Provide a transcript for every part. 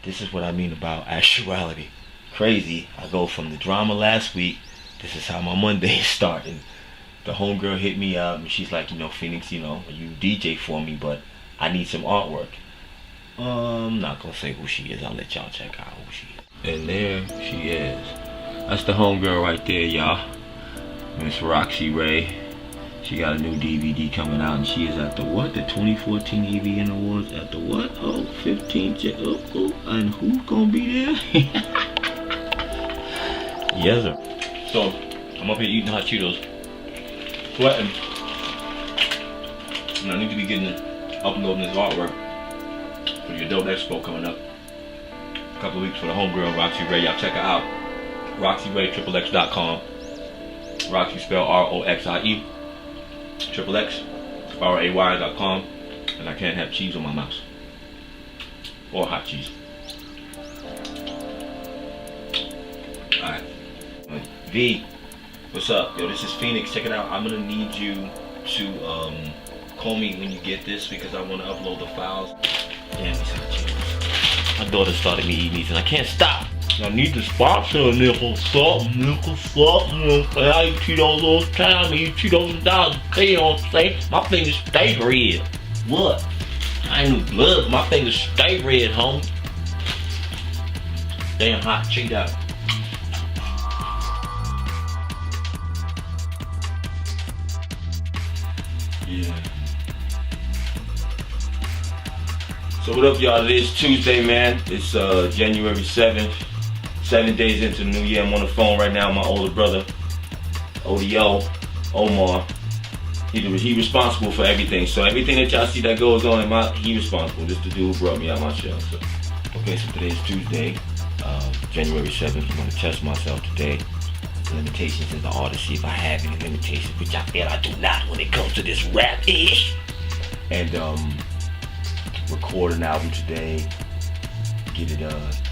This is what I mean about actuality. Crazy. I go from the drama last week. This is how my Monday is starting. The homegirl hit me up and she's like, Phoenix, you DJ for me, but I need some artwork. I'm not gonna say who she is. I'll let y'all check out who she is. And there she is. That's the homegirl right there, y'all. Miss Roxy Ray. She got a new DVD coming out, and she is at the what? The 2014 AVN Awards at the what? Oh, 15. And who's gonna be there? Yes, sir. So, I'm up here eating hot Cheetos, sweating. And I need to be uploading this artwork for the Adult Expo coming up. A couple of weeks for the homegirl, Roxy Ray. Y'all check her out. RoxyRay, Roxy spelled ROXIE. XXX, RAY.com, and I can't have cheese on my mouse. Or hot cheese. Alright. V, what's up? Yo, this is Phoenix. Check it out. I'm gonna need you to call me when you get this because I wanna upload the files. Damn, these hot cheese. My daughter started me eating these and I can't stop. I need to sponsor a nickel salt. I eat Cheetos all the time. I eat Cheetos and dollars. You know what I'm saying? My fingers stay red. What? I ain't no blood. My fingers stay red, homie. Damn hot Cheeto. Yeah. So what up, y'all? It is Tuesday, man. It's January 7th. 7 days into the new year. I'm on the phone right now with my older brother, ODO, Omar. He responsible for everything. So everything that y'all see that goes on, he responsible. This the dude who brought me out my shell. So, okay, so today is Tuesday, January 7th. I'm gonna test myself today. Limitations as an artist, see if I have any limitations, which I feel I do not when it comes to this rap-ish. And record an album today. Get it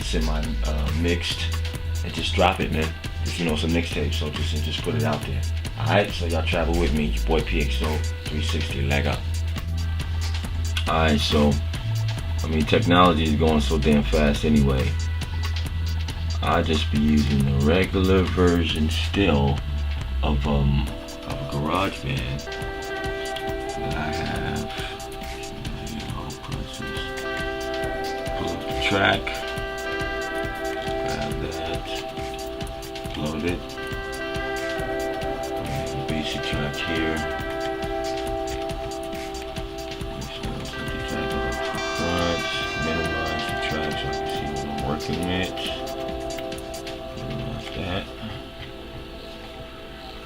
semi-mixed and just drop it, man. Just some mixtape, so just put it out there. Alright, so y'all travel with me. Your boy PXO 360 leg up. Alright, so technology is going so damn fast anyway. I just be using the regular version still of a GarageBand that I have. Pull up the track, grab that, load it. Basic track here. Set the track up to front, minimize the track so I can see what I'm working with. Minimize that.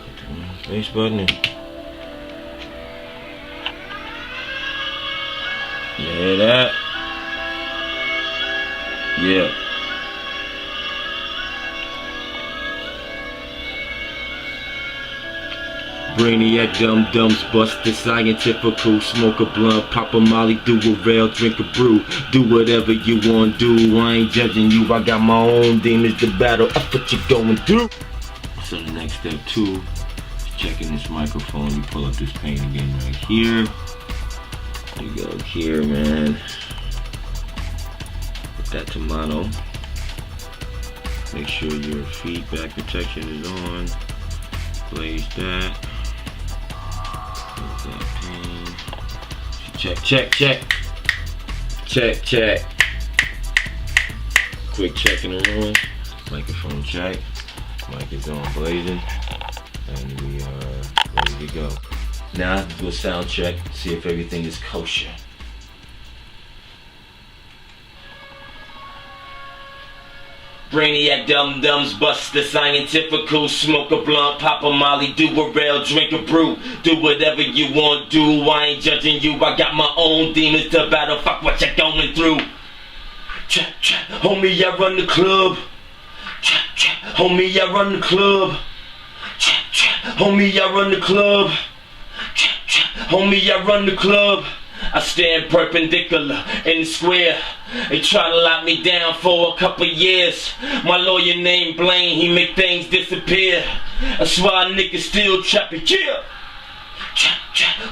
Hit the face button and you hear that? Yeah. Brainiac dum-dums, bust the scientifical, smoke a blunt, pop a molly, do a rail, drink a brew, do whatever you want to do, I ain't judging you, I got my own demons to battle, up what you going through. So the next step too, is checking this microphone. You pull up this pane again right here. You go here, man. Put that to mono. Make sure your feedback protection is on. Blaze that. Close that pane. Check. Quick check in the room. Microphone check. Mic is on blazing. And we are ready to go. Now, do a sound check, see if everything is kosher. Brainiac dum-dums, bust the scientifical, smoke a blunt, pop a molly, do a rail, drink a brew, do whatever you want to do, I ain't judging you, I got my own demons to battle, fuck what you're going through. Homie, I run the club. Homie, I run the club. Homie, I run the club. Homie, I run the club. I stand perpendicular in the square. They try to lock me down for a couple years. My lawyer named Blaine, he make things disappear. That's why niggas still trapping. Yeah.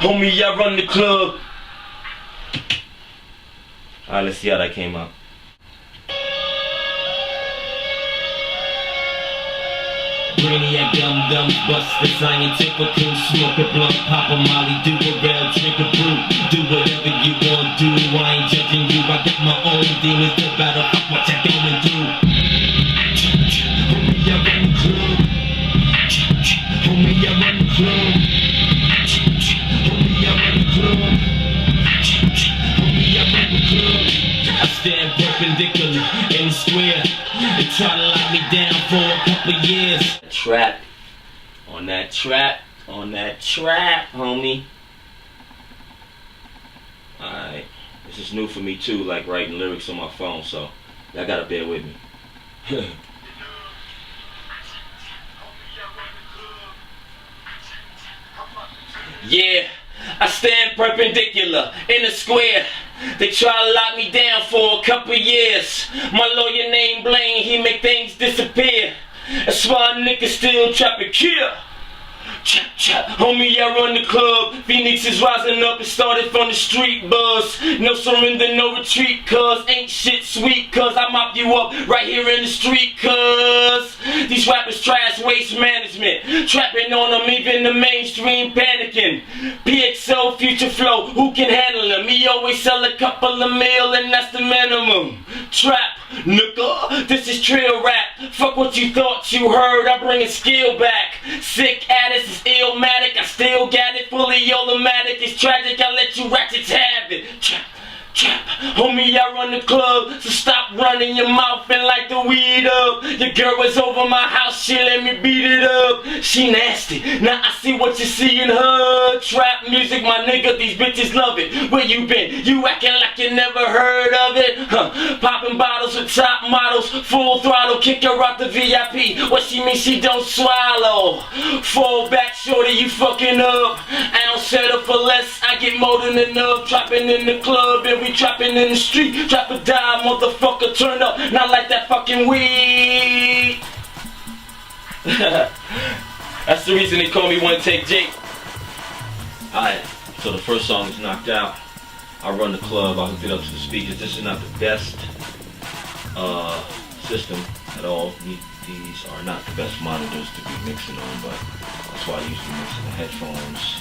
Homie, I run the club. Alright, let's see how that came out. Brainiac, dum-dums, bust the scientific, smoke a blunt, pop a molly, do a rail, drink a brew, do whatever you want, do. I ain't judging you, I got my own demons to battle, fuck what you're going through. Homie, I run the club. Homie, I run the club. Homie, I run the club. Homie, I run the club. I stand perpendicular in the square. They try to lock me down for a couple years. Trap. On that trap. On that trap, homie. Alright. This is new for me too, like writing lyrics on my phone, so y'all gotta bear with me. Yeah, I stand perpendicular in the square. They try to lock me down for a couple years. My lawyer named Blaine, he make things disappear. That's why niggas still trapping here. Chop, chop, homie, I run the club. Phoenix is rising up, it started from the street buzz. No surrender, no retreat, cuz ain't shit sweet, cuz I mop you up right here in the street, cuz these rappers trash waste management, trapping on them, even the mainstream panicking. PXO, future flow, who can handle them? He always sell a couple of mil and that's the minimum. Trap, nigga, this is trail rap. Fuck what you thought you heard, I bring a skill back. Sick addicts is illmatic, I still got it fully automatic. It's tragic, I let you ratchets have it. Trap, trap, homie, I run the club, so stop running your mouth and light the weed up. Your girl was over my house, she let me beat it up. She nasty, now I see what you see in her. Trap music, my nigga, these bitches love it. Where you been? You acting like you never heard of it? Huh? Popping bottles with top models, full throttle, kick her out the VIP. What she mean she don't swallow? Fall back, shorty, you fucking up. I don't settle for less, I get more than enough. Trapping in the club and we trapping in the street. Trap or die, motherfucker, turn up, not like that fucking weed. That's the reason they call me One Take Jake. Alright, so the first song is knocked out. I run the club, I hooked it up to the speakers. This is not the best system at all. These are not the best monitors to be mixing on, but that's why I usually mix in the headphones.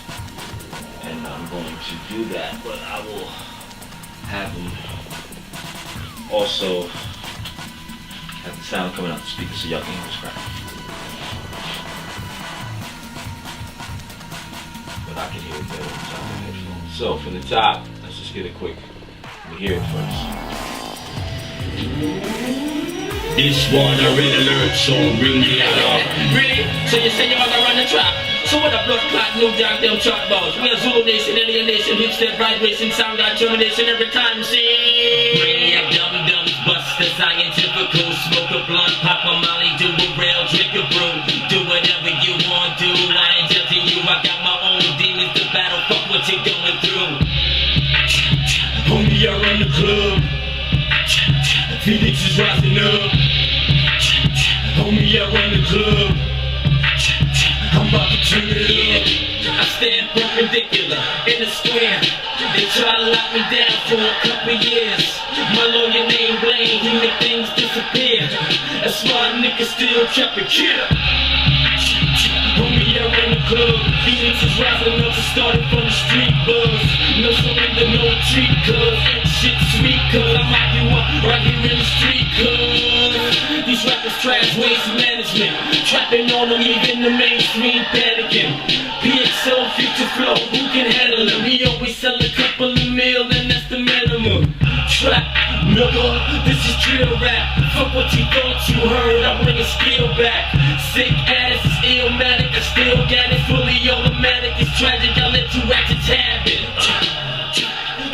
And I'm going to do that, but I will have them also have the sound coming out the speaker so y'all can hear the scratch. But I can hear it better on top of the headphones. So from the top, let's just get it quick. Let me hear it first. This one a red alert, so ring the alarm. Really? So you say you wanna run the trap? So what a blood clot, no damn them chat balls. We a Zulu nation, alien nation, hipster vibration, sound got termination every time, see? Brainiac, dum-dums, bust the scientific, smoke a blunt, pop a molly, do a rail, drink a brew, do whatever you want, do. I ain't judging you, I got my own demons to battle, fuck what you going through. Homie, I run the club. Phoenix is rising up. Homie, I run the club. I'm about to turn it up. I stand perpendicular in the square. They try to lock me down for a couple years. My lawyer named Blaine, he make things disappear. That's why niggas still trapping here. Homie, I run the club. Phoenix is rising up, so started from the street buzz. No surrender, no retreat, cuz ain't shit sweet, cuz I mop you up right here in the street, cuz these rappers trash waste management, trapping on them, even the mainstream panicking. PXO, future flow, who can handle them? He always sell a couple of mil and that's the minimum. Trap, nigga, this is drill rap. Fuck what you thought you heard, I bring a skill back. Sick ass is illmatic, I still got it fully automatic. It's tragic, I let you ratchets have it.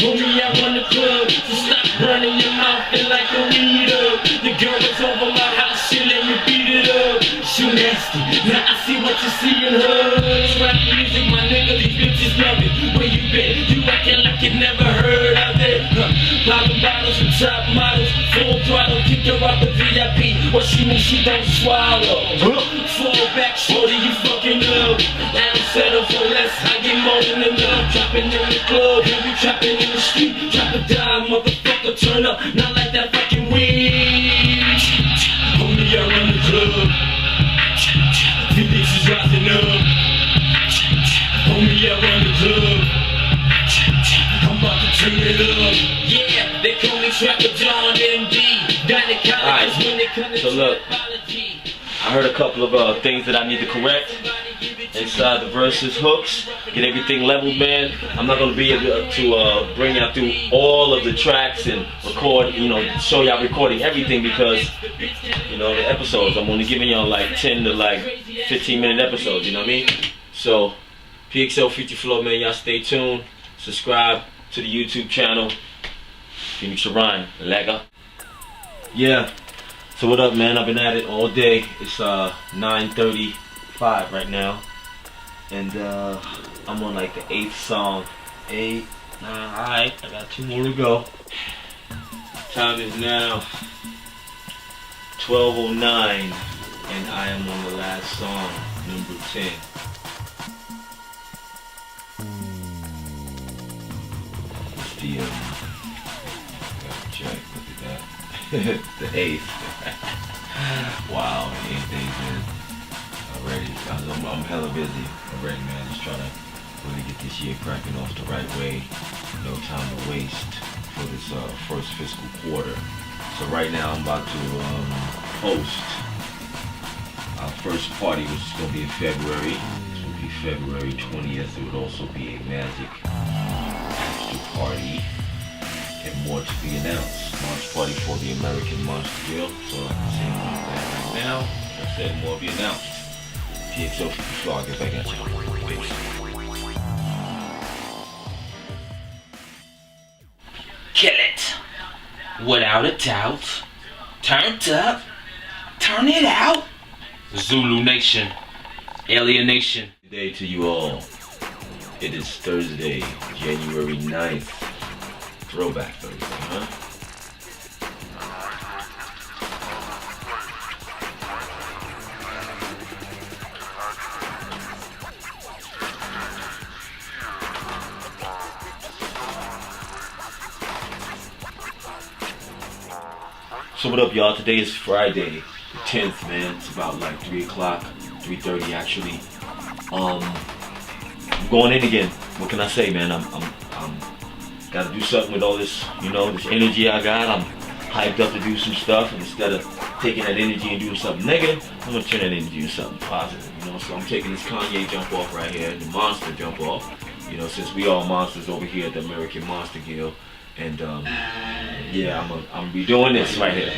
Homie, I run the club, so stop running your mouth and like a weed up. The girl was over my house, she let me beat it up. She nasty, now I see what you see in her. Trap music, my nigga, these bitches love it. Where you been? You acting like you never heard of it. Popping bottles with top models, full throttle, kick her out the VIP. What she mean she don't swallow? Fall back, shorty, you fucking up. I don't settle for less, I get more than enough. Dropping in the club, and we trapping in the street. Drop or die, motherfucker, turn up, not like that fucking weed. Homie, I run the club. turning up. Homie, I run the club. I'm about to turn it up. Yeah, they call me Trapper John MD. Alright, so look, I heard a couple of things that I need to correct inside the verses hooks. Get everything leveled, man. I'm not gonna be able to bring y'all through all of the tracks and record, you know, show y'all recording everything because, you know, the episodes, I'm only giving y'all like 10 to like 15-minute episodes, you know what I mean? So, PXO Future Flow, man, y'all stay tuned. Subscribe to the YouTube channel. Phoenix Orion, Lega. Yeah. So what up, man? I've been at it all day. It's 9:35 right now, and I'm on like the 8th song. 8, 9. All right, I got 2 more to go. Time is now 12:09, and I am on the last song, number 10. It's the gotta check. Look at that. The 8th. Wow, 8 days in already. I'm hella busy already, man. Just trying to really get this year cracking off the right way. No time to waste for this first fiscal quarter. So right now I'm about to host our first party, which is going to be in February. This will be February 20th. It would also be a magic after party. And more to be announced. Launch party for the American Monster Grill. So I'm saying that right now. Like I said, more will be announced. PXO Flow, I'll get back at y'all. Peace. Kill it. Without a doubt. Turned up. Turn it out. Zulu Nation. Alien Nation. Good day to you all. It is Thursday, January 9th. Throwback Thursday, huh? So what up, y'all? Today is Friday, the 10th, man. It's about like 3 o'clock, 3:30 actually. I'm going in again. What can I say, man? I'm gotta do something with all this, you know, this energy I got. I'm hyped up to do some stuff, and instead of taking that energy and doing something negative, I'm gonna turn that energy into something positive, you know. So I'm taking this Kanye jump off right here, the monster jump off, you know, since we all monsters over here at the American Monster Guild, and yeah, I'm redoing this right here.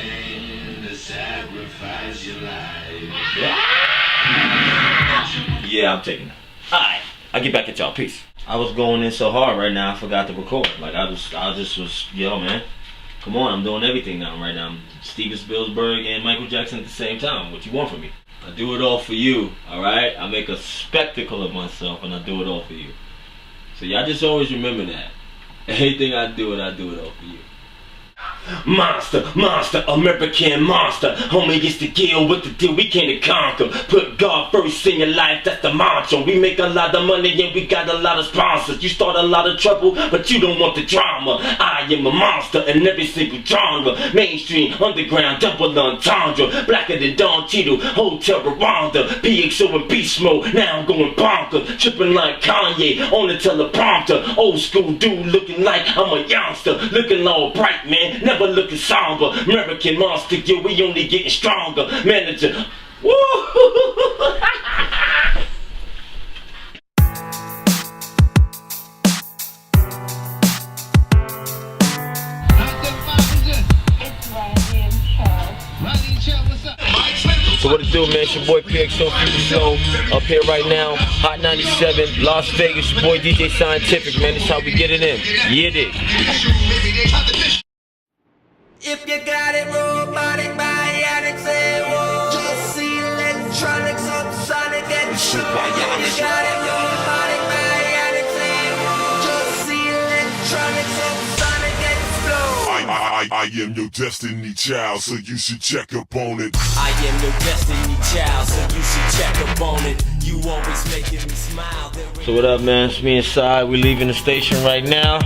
Yeah, I'm taking it. All right, I'll get back at y'all. Peace. I was going in so hard right now, I forgot to record. Like I just was, yo, man, come on, I'm doing everything now right now. I'm Steven Spielberg and Michael Jackson at the same time. What you want from me? I do it all for you, all right? I make a spectacle of myself, and I do it all for you. So y'all just always remember that. Anything I do it all for you. Monster, monster, American monster. Homie gets to kill with the deal, we came to conquer. Put God first in your life, that's the mantra. We make a lot of money and we got a lot of sponsors. You start a lot of trouble, but you don't want the drama. I am a monster in every single genre. Mainstream, underground, double entendre. Blacker than Don Cheadle, Hotel Rwanda. PXO and beast mode, now I'm going bonkers. Tripping like Kanye on the teleprompter. Old school dude looking like I'm a youngster. Looking all bright, man, never looking somber. American Monster, yeah, we only getting stronger. Manager, woo! So what it do, man? It's your boy PXO Future Flow up here right now. Hot 97, Las Vegas. Your boy DJ Scientific, man. This how we get it in. Yeah, it is. If you got it, robotic, biotic, say whoa. Just see electronics, subsonic, and show. If you got it, robotic, biotic, say whoa. Just see electronics, subsonic, and explode. I am your destiny child, so you should check up on it. I am your destiny child, so you should check up on it. You always making me smile. So what up, man? It's me inside. We're leaving the station right now.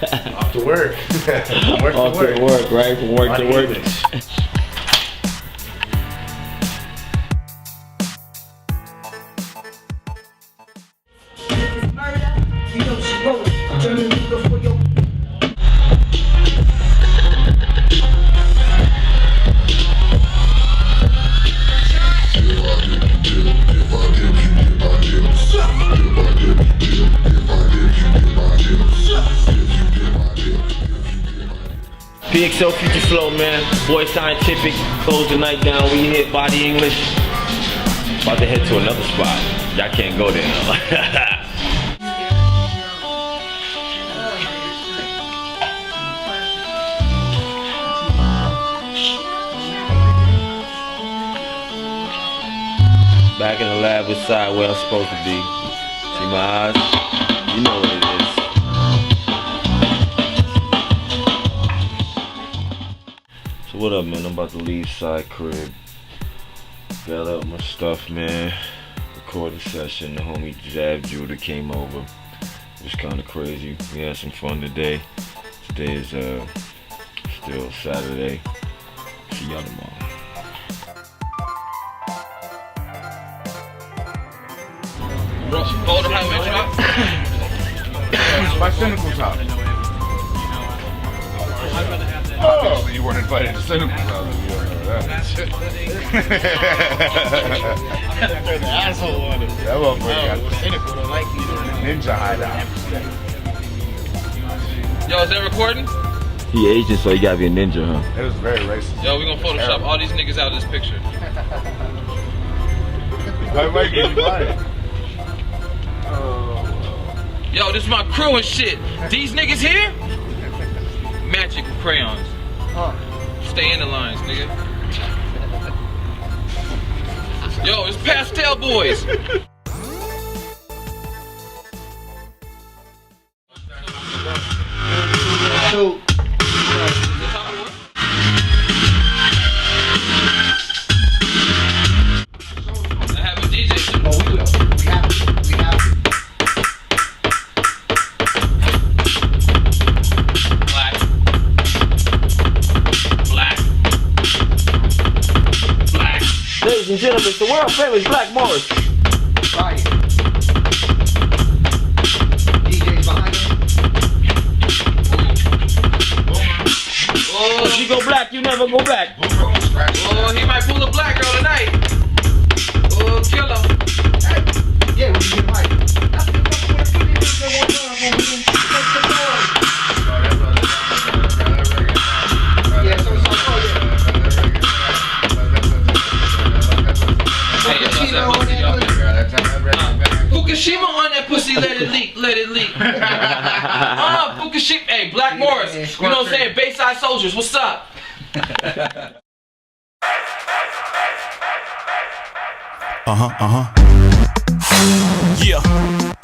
Off to work. Work Off to work. to work, right? From work to work. PXO Future Flow, man. Boy Scientific, close the night down. We hit Body English. About to head to another spot. Y'all can't go there now. Back in the lab with side where I'm supposed to be. See my eyes? You know what it is. So what up, man? I'm about to leave side crib. Got up my stuff, man. Recording session. The homie Jab Judah came over. It was kind of crazy. We had some fun today. Today is still Saturday. See y'all tomorrow. Hold the highway drop. My cynical top. Oh, you weren't invited to cynical top. You don't know that. The asshole on it. That motherfucker got cynical don't like you. ninja hideout. Yo, is that recording? He Asian, so he gotta be a ninja, huh? It was very racist. Yo, we gonna Photoshop all these niggas out of this picture. I might get you fired. Yo, this is my crew and shit. These niggas here? Magic crayons. Stay in the lines, nigga. Yo, it's Pastel Boys. I have a DJ. Oh, we will. We have to. Black. Ladies and gentlemen, it's the world famous Black Morris. Right. DJ's behind him. Oh, If you go black, you never go back. oh, he might pull a black girl tonight. Oh, killer. Yeah, we can get right. That's the fucking one put in there one time when we didn't take the board. Yeah, so it's like, oh Fukushima on that pussy, let it leak, let it leak. Fukushima, hey, Black Morris, you know what I'm saying? Bayside Soldiers, what's up? Yeah.